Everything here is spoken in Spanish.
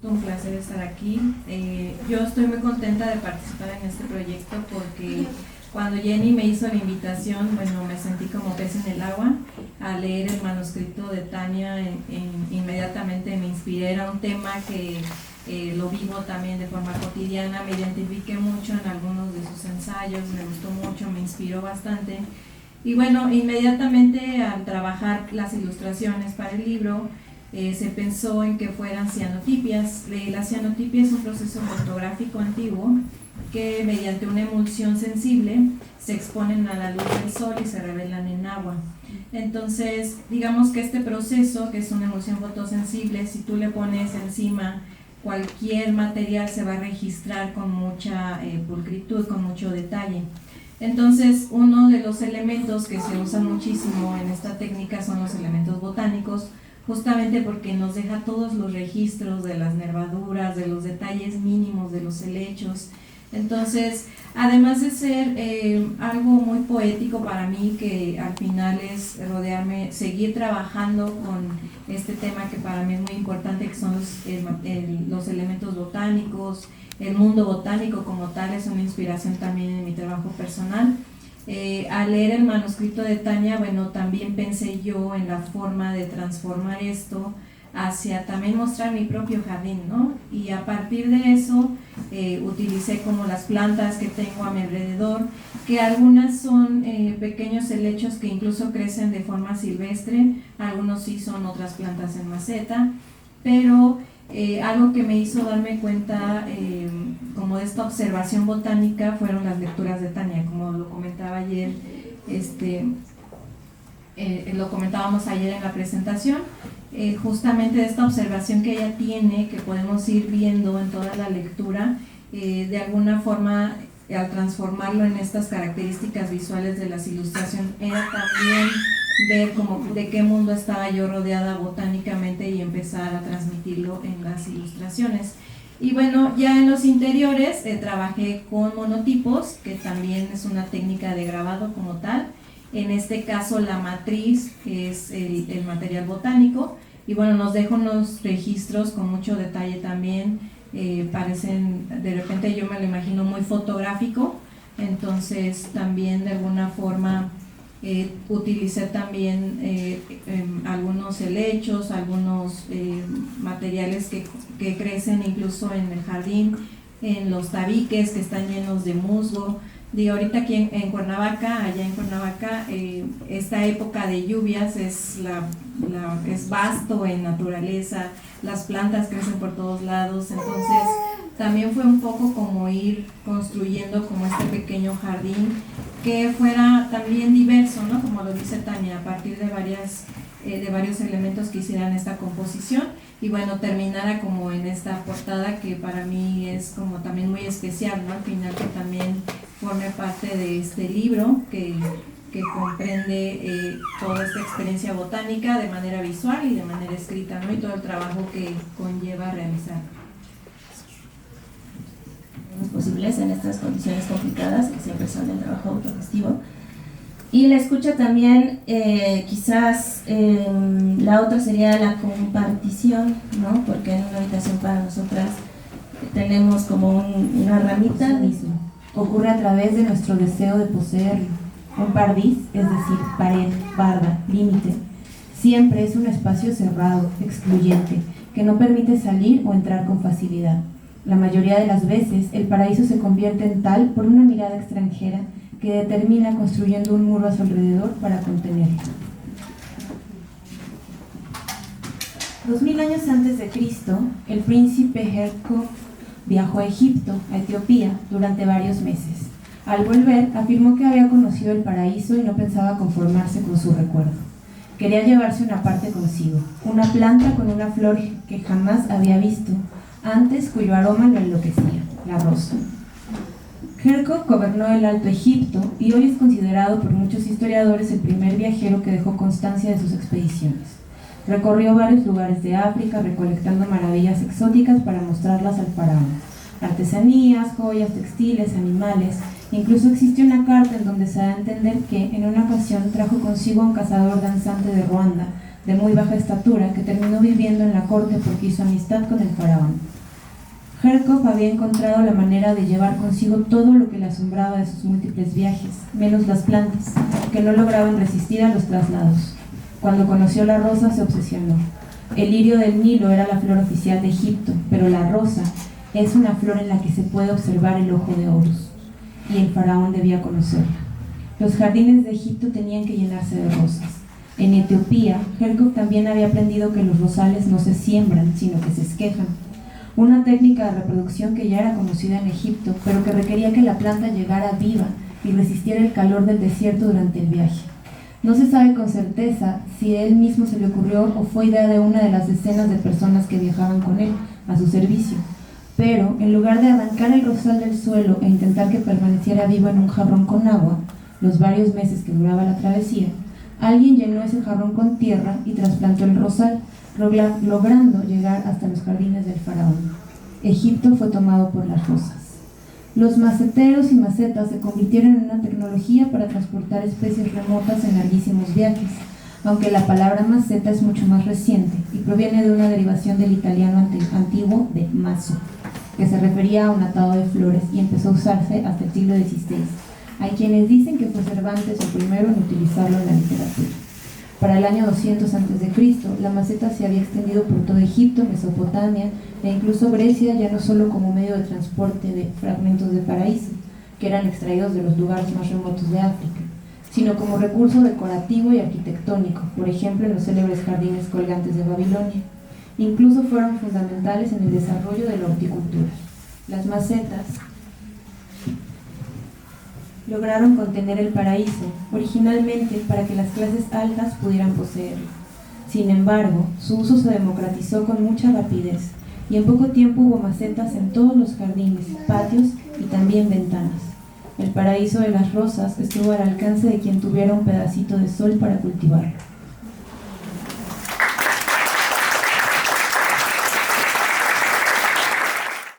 Un placer estar aquí. Yo estoy muy contenta de participar en este proyecto porque cuando Jenny me hizo la invitación, bueno, me sentí como pez en el agua. Al leer el manuscrito de Tania, inmediatamente me inspiré. Era un tema que lo vivo también de forma cotidiana, me identifiqué mucho en algunos de sus ensayos, me gustó mucho, me inspiró bastante. Y bueno, inmediatamente al trabajar las ilustraciones para el libro, se pensó en que fueran cianotipias. La cianotipia es un proceso fotográfico antiguo que mediante una emulsión sensible se exponen a la luz del sol y se revelan en agua. Entonces, digamos que este proceso, que es una emulsión fotosensible, si tú le pones encima cualquier material, se va a registrar con mucha pulcritud, con mucho detalle. Entonces, uno de los elementos que se usan muchísimo en esta técnica son los elementos botánicos, justamente porque nos deja todos los registros de las nervaduras, de los detalles mínimos de los helechos. Entonces, además de ser algo muy poético para mí, que al final es rodearme, seguir trabajando con este tema que para mí es muy importante, que son los elementos botánicos, el mundo botánico como tal, es una inspiración también en mi trabajo personal. Al leer el manuscrito de Tania, bueno, también pensé yo en la forma de transformar esto hacia también mostrar mi propio jardín, ¿no? Y a partir de eso utilicé como las plantas que tengo a mi alrededor, que algunas son pequeños helechos que incluso crecen de forma silvestre, algunos sí son otras plantas en maceta, pero algo que me hizo darme cuenta como de esta observación botánica fueron las lecturas de Tania, como lo comentaba ayer, lo comentábamos ayer en la presentación, justamente de esta observación que ella tiene, que podemos ir viendo en toda la lectura, de alguna forma al transformarlo en estas características visuales de las ilustraciones, era también ver como de qué mundo estaba yo rodeada botánicamente y empezar a transmitirlo en las ilustraciones. Y bueno, ya en los interiores trabajé con monotipos, que también es una técnica de grabado como tal. En este caso la matriz, que es el material botánico, y bueno, nos deja unos registros con mucho detalle también, parecen, de repente yo me lo imagino muy fotográfico, entonces también de alguna forma utilicé también algunos helechos, algunos materiales que crecen incluso en el jardín, en los tabiques que están llenos de musgo. Digo, ahorita aquí en Cuernavaca, allá en Cuernavaca, esta época de lluvias es vasto en naturaleza, las plantas crecen por todos lados, entonces también fue un poco como ir construyendo como este pequeño jardín que fuera también diverso, ¿no? Como lo dice Tania, a partir de varios elementos que hicieran esta composición, y bueno, terminara como en esta portada que para mí es como también muy especial, ¿no? Al final, que también forme parte de este libro que comprende toda esta experiencia botánica de manera visual y de manera escrita, ¿no? Y todo el trabajo que conlleva realizar. Posibles en estas condiciones complicadas que siempre son el trabajo autogestivo. Y la escucha también, quizás la otra sería la compartición, ¿no? Porque en una habitación para nosotras tenemos como una ramita. Ocurre a través de nuestro deseo de poseerlo. Un parvis, es decir, pared, barda, límite, siempre es un espacio cerrado, excluyente, que no permite salir o entrar con facilidad. La mayoría de las veces, el paraíso se convierte en tal por una mirada extranjera que determina construyendo un muro a su alrededor para contenerlo. 2000 años antes de Cristo, el príncipe Herco viajó a Egipto, a Etiopía, durante varios meses. Al volver, afirmó que había conocido el paraíso y no pensaba conformarse con su recuerdo. Quería llevarse una parte consigo, una planta con una flor que jamás había visto antes, cuyo aroma lo enloquecía, la rosa. Herco gobernó el Alto Egipto y hoy es considerado por muchos historiadores el primer viajero que dejó constancia de sus expediciones. Recorrió varios lugares de África recolectando maravillas exóticas para mostrarlas al faraón. Artesanías, joyas, textiles, animales. Incluso existe una carta en donde se da a entender que en una ocasión trajo consigo a un cazador danzante de Ruanda, de muy baja estatura, que terminó viviendo en la corte porque hizo amistad con el faraón. Jerkov había encontrado la manera de llevar consigo todo lo que le asombraba de sus múltiples viajes, menos las plantas, que no lograban resistir a los traslados. Cuando conoció la rosa se obsesionó. El lirio del Nilo era la flor oficial de Egipto, pero la rosa es una flor en la que se puede observar el ojo de Horus, y el faraón debía conocerla. Los jardines de Egipto tenían que llenarse de rosas. En Etiopía, Jerkov también había aprendido que los rosales no se siembran, sino que se esquejan. Una técnica de reproducción que ya era conocida en Egipto, pero que requería que la planta llegara viva y resistiera el calor del desierto durante el viaje. No se sabe con certeza si a él mismo se le ocurrió o fue idea de una de las decenas de personas que viajaban con él a su servicio, pero en lugar de arrancar el rosal del suelo e intentar que permaneciera vivo en un jarrón con agua, los varios meses que duraba la travesía, alguien llenó ese jarrón con tierra y trasplantó el rosal, logrando llegar hasta los jardines del faraón. Egipto fue tomado por las rosas. Los maceteros y macetas se convirtieron en una tecnología para transportar especies remotas en larguísimos viajes, aunque la palabra maceta es mucho más reciente y proviene de una derivación del italiano antiguo de mazo, que se refería a un atado de flores y empezó a usarse hasta el siglo XVI. Hay quienes dicen que fue Cervantes el primero en utilizarlo en la literatura. Para el año 200 a.C., la maceta se había extendido por todo Egipto, Mesopotamia e incluso Grecia, ya no solo como medio de transporte de fragmentos de paraíso, que eran extraídos de los lugares más remotos de África, sino como recurso decorativo y arquitectónico, por ejemplo en los célebres jardines colgantes de Babilonia. Incluso fueron fundamentales en el desarrollo de la horticultura. Las macetas lograron contener el paraíso, originalmente para que las clases altas pudieran poseerlo. Sin embargo, su uso se democratizó con mucha rapidez, y en poco tiempo hubo macetas en todos los jardines, patios y también ventanas. El paraíso de las rosas estuvo al alcance de quien tuviera un pedacito de sol para cultivarlo.